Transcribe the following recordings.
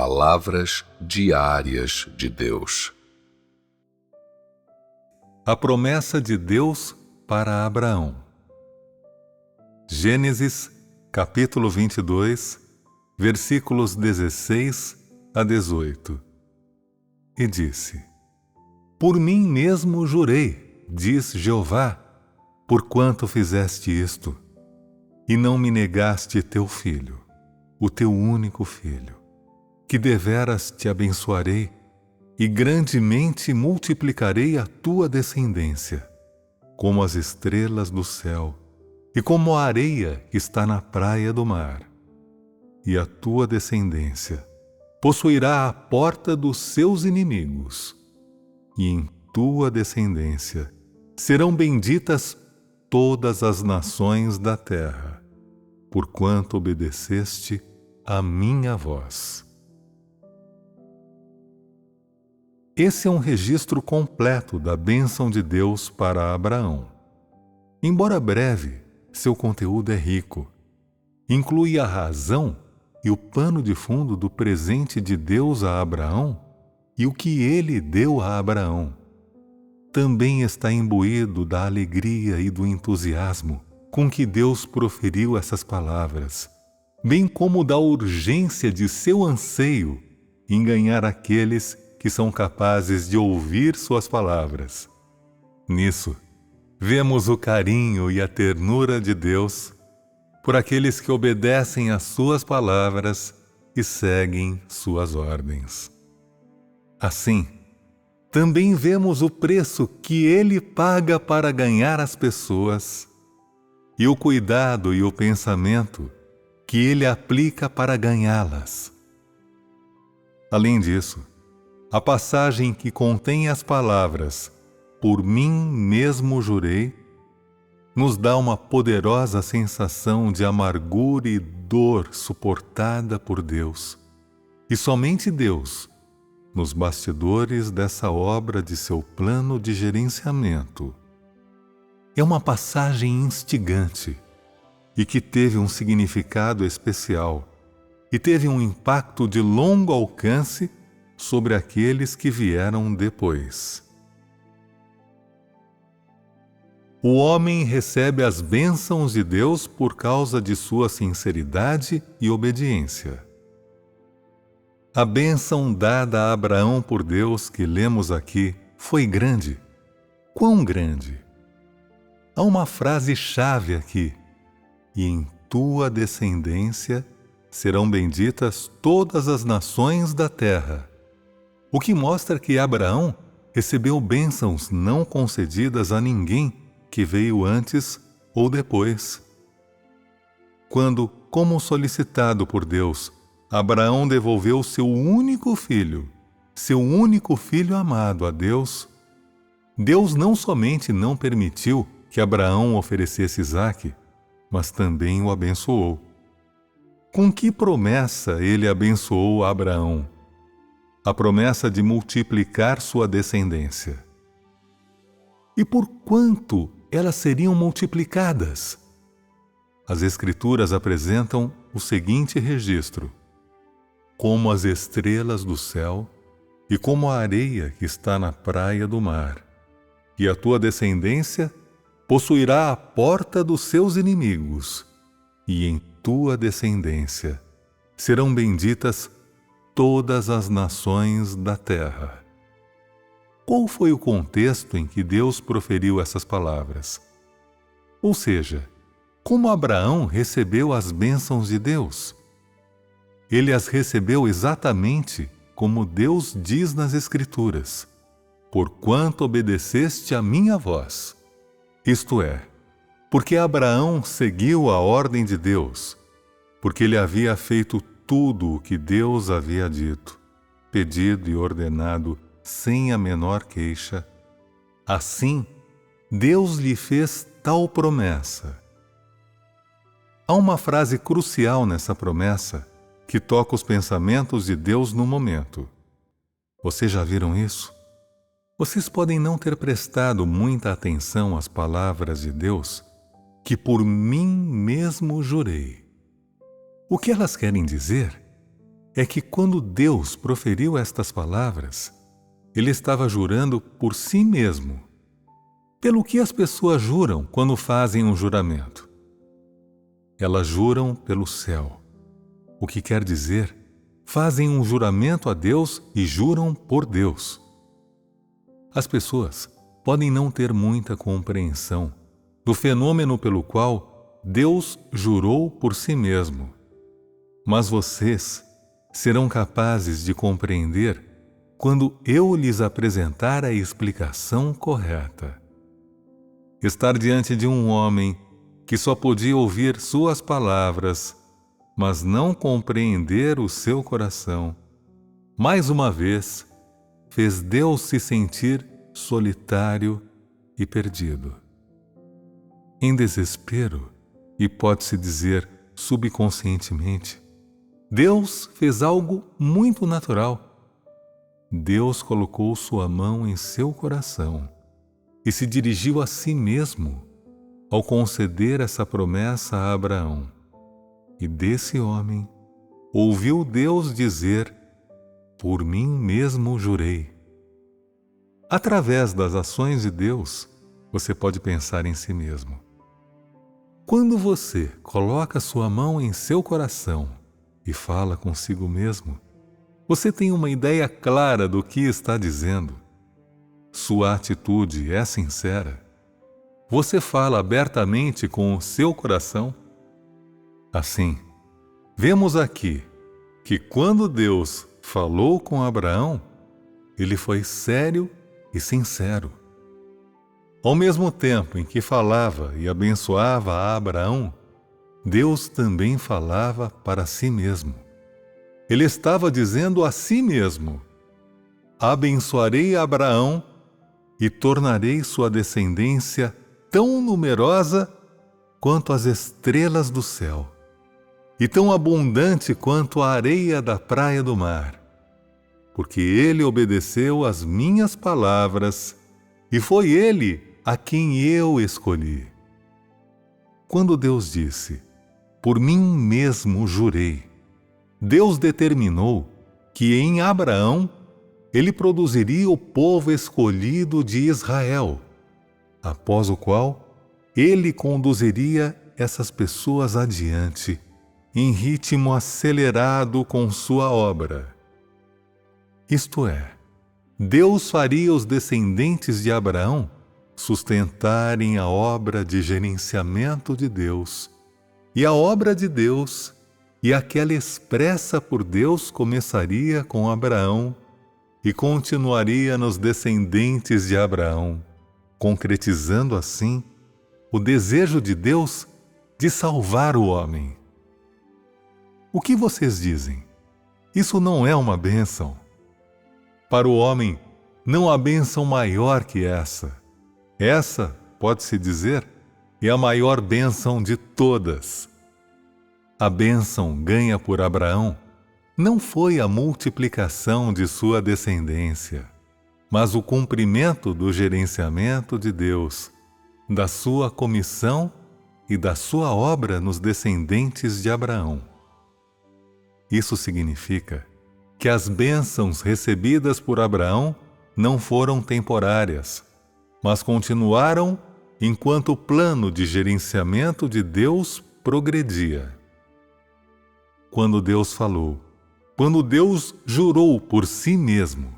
Palavras diárias de Deus. A promessa de Deus para Abraão. Gênesis, capítulo 22, versículos 16 a 18. E disse: Por mim mesmo jurei, diz Jeová, porquanto fizeste isto, e não me negaste teu filho, o teu único filho, que deveras te abençoarei, e grandemente multiplicarei a tua descendência, como as estrelas do céu, e como a areia que está na praia do mar. E a tua descendência possuirá a porta dos seus inimigos, e em tua descendência serão benditas todas as nações da terra, porquanto obedeceste à minha voz. Esse é um registro completo da bênção de Deus para Abraão. Embora breve, seu conteúdo é rico. Inclui a razão e o pano de fundo do presente de Deus a Abraão e o que ele deu a Abraão. Também está imbuído da alegria e do entusiasmo com que Deus proferiu essas palavras, bem como da urgência de seu anseio em ganhar aqueles que são capazes de ouvir suas palavras. Nisso, vemos o carinho e a ternura de Deus por aqueles que obedecem às suas palavras e seguem suas ordens. Assim, também vemos o preço que Ele paga para ganhar as pessoas e o cuidado e o pensamento que Ele aplica para ganhá-las. Além disso, a passagem que contém as palavras "Por mim mesmo jurei" nos dá uma poderosa sensação de amargura e dor suportada por Deus. E somente Deus, nos bastidores dessa obra de seu plano de gerenciamento. É uma passagem instigante e que teve um significado especial e teve um impacto de longo alcance sobre aqueles que vieram depois. O homem recebe as bênçãos de Deus por causa de sua sinceridade e obediência. A bênção dada a Abraão por Deus que lemos aqui foi grande. Quão grande? Há uma frase-chave aqui: e em tua descendência serão benditas todas as nações da terra. O que mostra que Abraão recebeu bênçãos não concedidas a ninguém que veio antes ou depois. Quando, como solicitado por Deus, Abraão devolveu seu único filho amado a Deus, Deus não somente não permitiu que Abraão oferecesse Isaque, mas também o abençoou. Com que promessa ele abençoou Abraão? A promessa de multiplicar sua descendência. E por quanto elas seriam multiplicadas? As Escrituras apresentam o seguinte registro: como as estrelas do céu e como a areia que está na praia do mar. E a tua descendência possuirá a porta dos seus inimigos, e em tua descendência serão benditas todas as nações da terra. Qual foi o contexto em que Deus proferiu essas palavras? Ou seja, como Abraão recebeu as bênçãos de Deus? Ele as recebeu exatamente como Deus diz nas Escrituras: porquanto obedeceste à minha voz. Isto é, porque Abraão seguiu a ordem de Deus, porque ele havia feito tudo o que Deus havia dito, pedido e ordenado sem a menor queixa. Assim, Deus lhe fez tal promessa. Há uma frase crucial nessa promessa que toca os pensamentos de Deus no momento. Vocês já viram isso? Vocês podem não ter prestado muita atenção às palavras de Deus, que por mim mesmo jurei. O que elas querem dizer é que quando Deus proferiu estas palavras, Ele estava jurando por si mesmo. Pelo que as pessoas juram quando fazem um juramento? Elas juram pelo céu. O que quer dizer, fazem um juramento a Deus e juram por Deus. As pessoas podem não ter muita compreensão do fenômeno pelo qual Deus jurou por si mesmo. Mas vocês serão capazes de compreender quando eu lhes apresentar a explicação correta. Estar diante de um homem que só podia ouvir suas palavras, mas não compreender o seu coração, mais uma vez, fez Deus se sentir solitário e perdido. Em desespero, e pode-se dizer subconscientemente, Deus fez algo muito natural. Deus colocou sua mão em seu coração e se dirigiu a si mesmo ao conceder essa promessa a Abraão. E desse homem ouviu Deus dizer: por mim mesmo jurei. Através das ações de Deus, você pode pensar em si mesmo. Quando você coloca sua mão em seu coração e fala consigo mesmo, você tem uma ideia clara do que está dizendo. Sua atitude é sincera. Você fala abertamente com o seu coração. Assim, vemos aqui que quando Deus falou com Abraão, ele foi sério e sincero. Ao mesmo tempo em que falava e abençoava a Abraão, Deus também falava para si mesmo. Ele estava dizendo a si mesmo: abençoarei Abraão e tornarei sua descendência tão numerosa quanto as estrelas do céu, e tão abundante quanto a areia da praia do mar, porque ele obedeceu às minhas palavras, e foi ele a quem eu escolhi. Quando Deus disse: por mim mesmo jurei, Deus determinou que em Abraão ele produziria o povo escolhido de Israel, após o qual ele conduziria essas pessoas adiante em ritmo acelerado com sua obra. Isto é, Deus faria os descendentes de Abraão sustentarem a obra de gerenciamento de Deus, e a obra de Deus e aquela expressa por Deus começaria com Abraão e continuaria nos descendentes de Abraão, concretizando assim o desejo de Deus de salvar o homem. O que vocês dizem? Isso não é uma bênção? Para o homem, não há bênção maior que essa. Essa, pode-se dizer, é a maior bênção de todas. A bênção ganha por Abraão não foi a multiplicação de sua descendência, mas o cumprimento do gerenciamento de Deus, da sua comissão e da sua obra nos descendentes de Abraão. Isso significa que as bênçãos recebidas por Abraão não foram temporárias, mas continuaram enquanto o plano de gerenciamento de Deus progredia. Quando Deus falou, quando Deus jurou por si mesmo,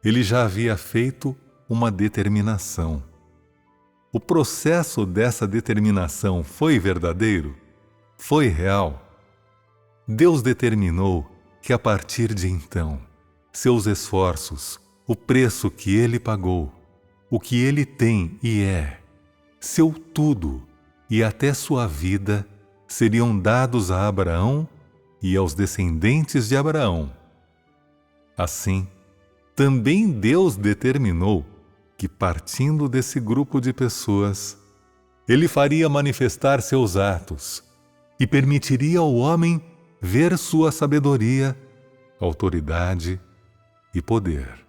ele já havia feito uma determinação. O processo dessa determinação foi verdadeiro? Foi real? Deus determinou que a partir de então, seus esforços, o preço que ele pagou, o que ele tem e é, seu tudo e até sua vida seriam dados a Abraão e aos descendentes de Abraão. Assim, também Deus determinou que, partindo desse grupo de pessoas, ele faria manifestar seus atos e permitiria ao homem ver sua sabedoria, autoridade e poder.